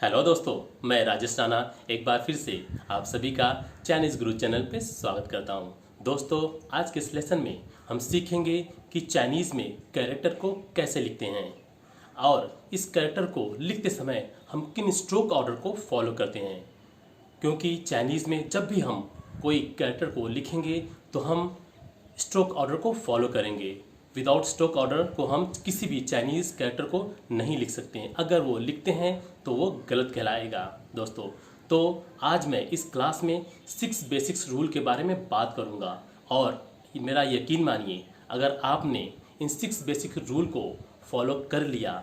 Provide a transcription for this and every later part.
Hello दोस्तों, मैं राजेश राणा एक बार फिर से आप सभी का चाइनीज़ गुरु चैनल पे स्वागत करता हूं। दोस्तों, आज के इस लेसन में हम सीखेंगे कि चाइनीज़ में कैरेक्टर को कैसे लिखते हैं और इस कैरेक्टर को लिखते समय हम किन स्ट्रोक ऑर्डर को फॉलो करते हैं। क्योंकि चाइनीज़ में जब भी हम कोई कैरेक्टर को लिखेंगे तो हम स्ट्रोक ऑर्डर को फॉलो करेंगे। विदाउट स्ट्रोक ऑर्डर को हम किसी भी चाइनीज़ कैरेक्टर को नहीं लिख सकते हैं। अगर वो लिखते हैं तो वो गलत कहलाएगा दोस्तों। तो आज मैं इस क्लास में 6 बेसिक्स रूल के बारे में बात करूंगा और मेरा यकीन मानिए, अगर आपने इन 6 बेसिक रूल को फॉलो कर लिया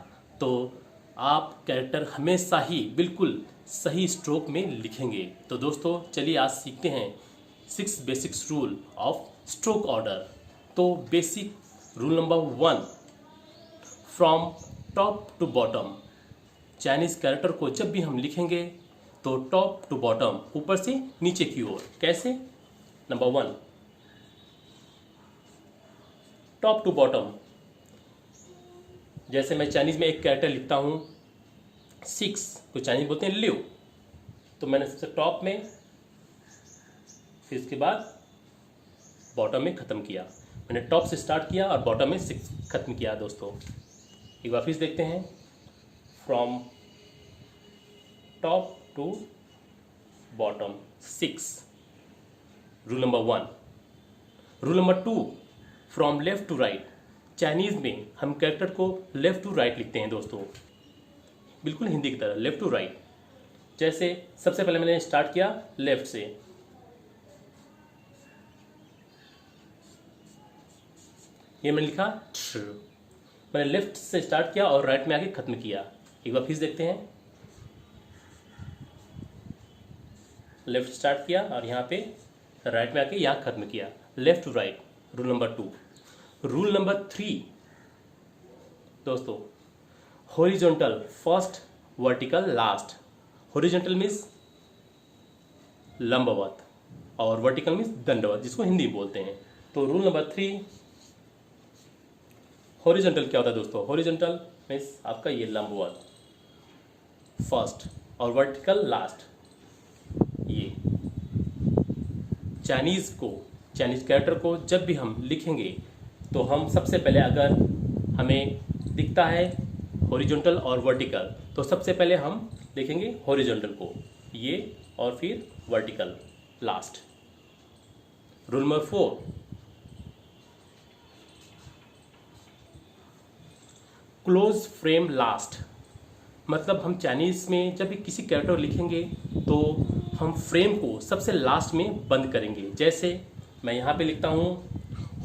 तो आप कैरेक्टर हमेशा ही बिल्कुल सही स्ट्रोक में लिखेंगे। तो दोस्तों, चलिए आज सीखते हैं 6 basics rule of stroke order. तो basic rule number 1, from top to bottom. Chinese character को जब भी हम लिखेंगे तो टॉप टू बॉटम, ऊपर से नीचे की ओर। कैसे? Number 1, top to bottom. जैसे मैं चाइनीज़ में एक कैरेक्टर लिखता हूँ 6 को चाइनीज़ बोलते हैं लिव, तो मैंने सबसे टॉप में, फिर इसके बाद बॉटम में ख़त्म किया। मैंने टॉप से स्टार्ट किया और बॉटम में 6 ख़त्म किया। दोस्तों, एक बार फिर देखते हैं, from top to bottom 6। Rule number 1। Rule number 2, from left to right. Chinese में हम कैरेक्टर को लेफ्ट टू राइट लिखते हैं दोस्तों, बिल्कुल हिंदी की तरह, लेफ्ट टू राइट। जैसे सबसे पहले मैंने स्टार्ट किया लेफ्ट से, ये मैंने लिखा ट्र। मैंने लेफ्ट से स्टार्ट किया और राइट में आके खत्म किया। एक बार फिर देखते हैं, लेफ्ट स्टार्ट किया और यहाँ पे राइट में आके यहाँ खत्म किया। Left to right, rule number 2। Rule number 3 दोस्तों, horizontal first, vertical last. Horizontal means लंबवत और वर्टिकल मीन्स दंडवत, जिसको हिंदी में बोलते हैं। तो रूल नंबर 3, हॉरिजॉन्टल क्या होता है दोस्तों? हॉरिजॉन्टल मीन्स आपका ये लंबवत फर्स्ट और वर्टिकल लास्ट। ये चाइनीज़ कैरेक्टर को जब भी हम लिखेंगे तो हम सबसे पहले, अगर हमें दिखता है हॉरिजॉन्टल और वर्टिकल, तो सबसे पहले हम लिखेंगे हॉरिजॉन्टल को, ये, और फिर vertical last. Rule number 4, close frame last. मतलब हम चाइनीज़ में जब भी किसी कैरेक्टर लिखेंगे तो हम फ्रेम को सबसे लास्ट में बंद करेंगे। जैसे मैं यहाँ पे लिखता हूँ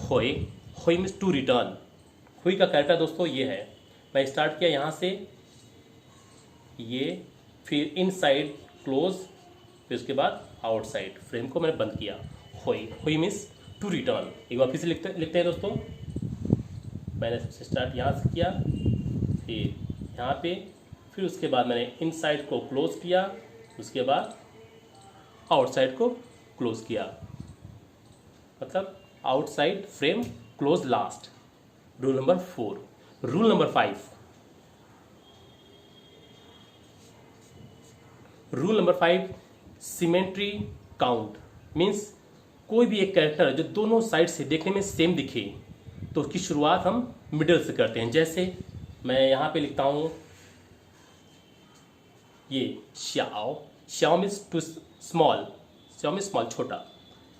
होई। होई मीन्स टू रिटर्न। होई का कैरेक्टर दोस्तों ये है। मैं स्टार्ट किया यहाँ से, ये, फिर इनसाइड क्लोज, फिर उसके बाद आउटसाइड। फ्रेम को मैंने बंद किया। होई। होई मीन्स टू रिटर्न। एक बार फिर से लिखते हैं दोस्तों। मैंने सबसे स्टार्ट यहाँ से किया, फिर यहाँ पे, फिर उसके बाद मैंने इनसाइड को क्लोज किया, उसके बाद आउटसाइड को क्लोज किया। मतलब outside frame close last. Rule number 4। Rule number 5। Rule number 5, symmetry count. Means कोई भी एक कैरेक्टर जो दोनों साइड से देखने में सेम दिखे तो उसकी शुरुआत हम मिडिल से करते हैं। जैसे मैं यहाँ पे लिखता हूँ ये श्याओ। श्याओ मीन्स टू स्मॉल, श्याओ मीन्स स्मॉल, छोटा।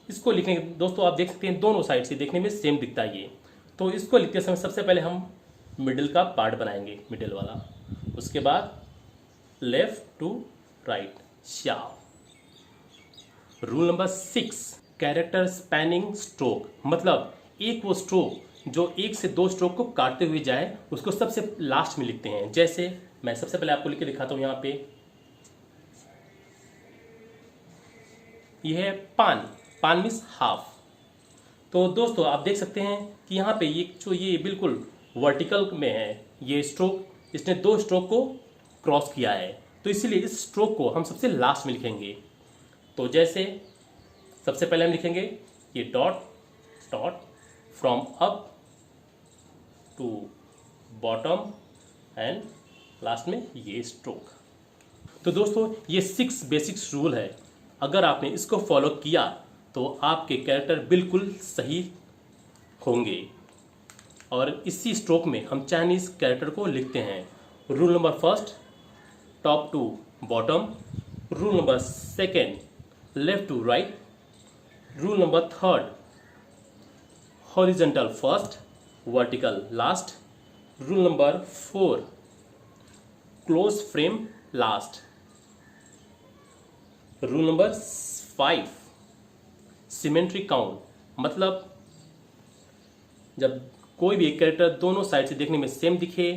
इसको लिखने दोस्तों आप देख सकते हैं दोनों साइड से देखने में सेम दिखता है ये। तो इसको लिखते समय सबसे पहले हम मिडिल का पार्ट बनाएंगे, मिडिल वाला। उसके बाद लेफ्ट टू राइट, श्याओ। Rule number 6, character spanning stroke. मतलब एक वो स्ट्रोक जो 1 से 2 स्ट्रोक को काटते हुए जाए, उसको सबसे लास्ट में लिखते हैं। जैसे मैं सबसे पहले आपको लिख के दिखाता हूँ। यहाँ पे यह है पान। पान मीन्स हाफ। तो दोस्तों आप देख सकते हैं कि यहाँ पे ये बिल्कुल वर्टिकल में है ये स्ट्रोक, इसने 2 स्ट्रोक को क्रॉस किया है, तो इसीलिए इस स्ट्रोक को हम सबसे लास्ट में लिखेंगे। तो जैसे सबसे पहले हम लिखेंगे ये dot dot, from up to bottom and last में ये स्ट्रोक। तो दोस्तों ये 6 बेसिक्स रूल है, अगर आपने इसको फॉलो किया तो आपके कैरेक्टर बिल्कुल सही होंगे। और इसी स्ट्रोक में हम चाइनीज़ कैरेक्टर को लिखते हैं। Rule number first, top to bottom. Rule number second, left to right. Rule number third, horizontal first, vertical last. Rule number 4, close frame last. Rule number 5, symmetry count, मतलब जब कोई भी एक कैरेक्टर दोनों side से देखने में सेम दिखे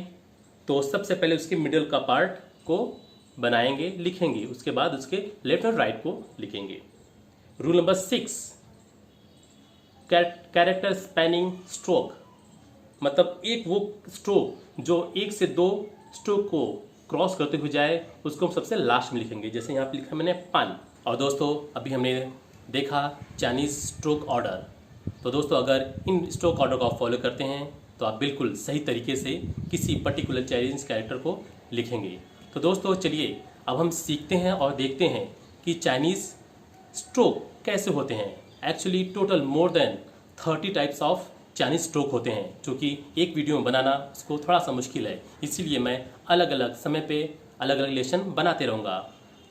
तो सबसे पहले उसके मिडिल का पार्ट को बनाएंगे, लिखेंगे, उसके बाद उसके लेफ्ट और राइट को लिखेंगे। Rule number 6, character spanning stroke, मतलब एक वो स्ट्रोक जो 1 से 2 स्ट्रोक को क्रॉस करते हुए जाए, उसको हम सबसे लास्ट में लिखेंगे। जैसे यहाँ पे लिखा मैंने पान। और दोस्तों अभी हमने देखा चाइनीज स्ट्रोक ऑर्डर। तो दोस्तों अगर इन स्ट्रोक ऑर्डर को आप फॉलो करते हैं तो आप बिल्कुल सही तरीके से किसी पर्टिकुलर चाइनीज कैरेक्टर को लिखेंगे। तो दोस्तों चलिए अब हम सीखते हैं और देखते हैं कि चाइनीज स्ट्रोक कैसे होते हैं। Actually total more than 30 types of Chinese stroke होते हैं, जो कि एक वीडियो में बनाना उसको थोड़ा सा मुश्किल है, इसीलिए मैं अलग अलग समय पे अलग अलग लेसन बनाते रहूँगा।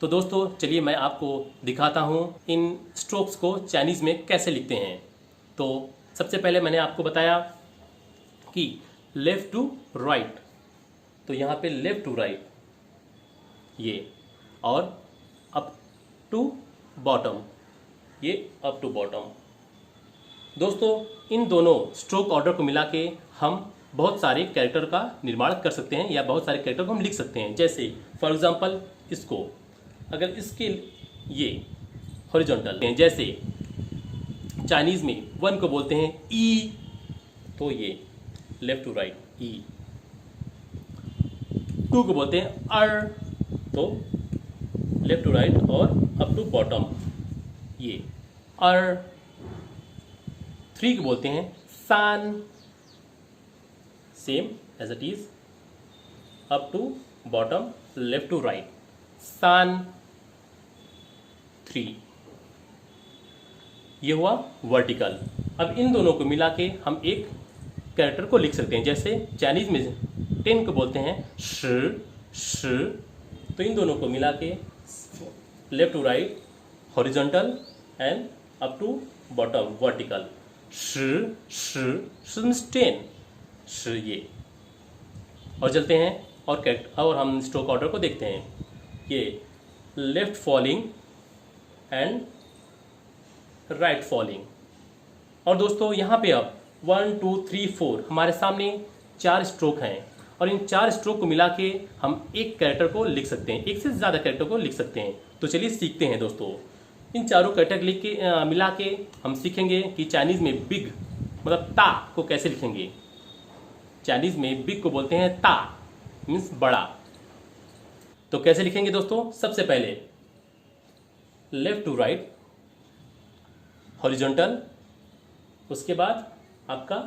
तो दोस्तों चलिए मैं आपको दिखाता हूँ इन स्ट्रोक्स को चाइनीज़ में कैसे लिखते हैं। तो सबसे पहले मैंने आपको बताया कि लेफ़्ट टू राइट, तो यहाँ पे लेफ़्ट टू राइट ये, और अप टू बॉटम ये, अप टू बॉटम। दोस्तों इन दोनों स्ट्रोक ऑर्डर को मिला के हम बहुत सारे कैरेक्टर का निर्माण कर सकते हैं या बहुत सारे कैरेक्टर को हम लिख सकते हैं। जैसे फॉर एग्जांपल इसको, अगर इसके ये हॉरिजॉन्टल, जैसे चाइनीज़ में 1 को बोलते हैं ई, तो ये लेफ्ट टू राइट ई। 2 को बोलते हैं अर, तो लेफ्ट टू राइट और अप टू बॉटम ये अर। 3 को बोलते हैं सान, same as it is, up to bottom left to right सान 3। ये हुआ वर्टिकल। अब इन दोनों को मिला के हम एक कैरेक्टर को लिख सकते हैं। जैसे चाइनीज में 10 को बोलते हैं श श, तो इन दोनों को मिला के left to right horizontal and up to bottom vertical श श 10 श ये। और चलते हैं और हम स्ट्रोक ऑर्डर को देखते हैं। ये left falling and right falling. और दोस्तों यहाँ पे अब 1 2 3 4 हमारे सामने 4 स्ट्रोक हैं, और इन 4 स्ट्रोक को मिला के हम एक कैरेक्टर को लिख सकते हैं, एक से ज़्यादा कैरेक्टर को लिख सकते हैं। तो चलिए सीखते हैं दोस्तों। इन चारों कैरेक्टर लिख के मिला के हम सीखेंगे कि चाइनीज़ में बिग मतलब ता को कैसे लिखेंगे। चाइनीज़ में बिग को बोलते हैं ता, मीन्स बड़ा। तो कैसे लिखेंगे दोस्तों? सबसे पहले लेफ्ट टू राइट हॉरिजॉन्टल, उसके बाद आपका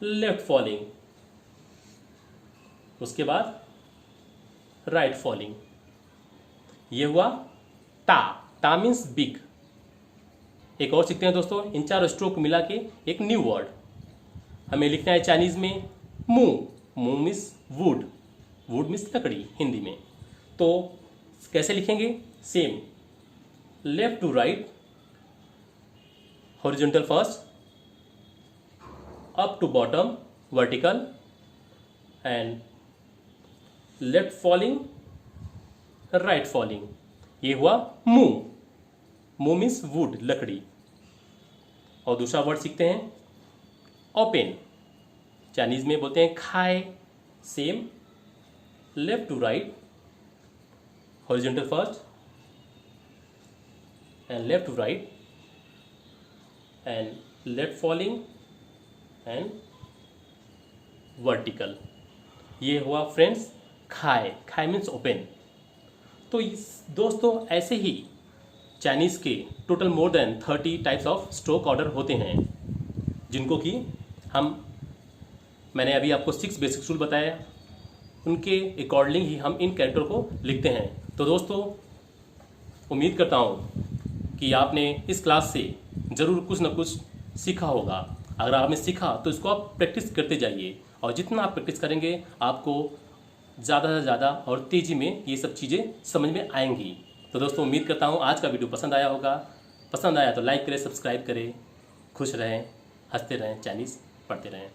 लेफ्ट फॉलिंग, उसके बाद राइट फॉलिंग। ये हुआ ता, ता मीन्स बिग। एक और सीखते हैं दोस्तों, इन चारों स्ट्रोक मिला के एक न्यू वर्ड हमें लिखना है चाइनीज में मू। मू मीन्स वुड, वुड मीन्स लकड़ी हिंदी में। तो कैसे लिखेंगे? Same left to right horizontal first, up to bottom vertical and left falling right falling. ये हुआ मू। मू मीन्स वुड लकड़ी। और दूसरा वर्ड सीखते हैं ओपन। चाइनीज में बोलते हैं खाए। Same left to right horizontal first and left to right and left falling and vertical. ये हुआ फ्रेंड्स खाए। खाए मीन्स ओपन। तो दोस्तों ऐसे ही चाइनीज़ के total more than 30 types of stroke order होते हैं, जिनको कि मैंने अभी आपको 6 बेसिक रूल बताया, उनके अकॉर्डिंग ही हम इन कैरेक्टर को लिखते हैं। तो दोस्तों, उम्मीद करता हूँ कि आपने इस क्लास से ज़रूर कुछ ना कुछ सीखा होगा। अगर आपने सीखा तो इसको आप प्रैक्टिस करते जाइए, और जितना आप प्रैक्टिस करेंगे आपको ज़्यादा से ज़्यादा और तेज़ी में ये सब चीज़ें समझ में आएंगी। तो दोस्तों, उम्मीद करता हूँ आज का वीडियो पसंद आया होगा। पसंद आया तो लाइक करें, सब्सक्राइब करें। खुश रहें, हंसते रहें, चाइनीज़ पढ़ते रहें।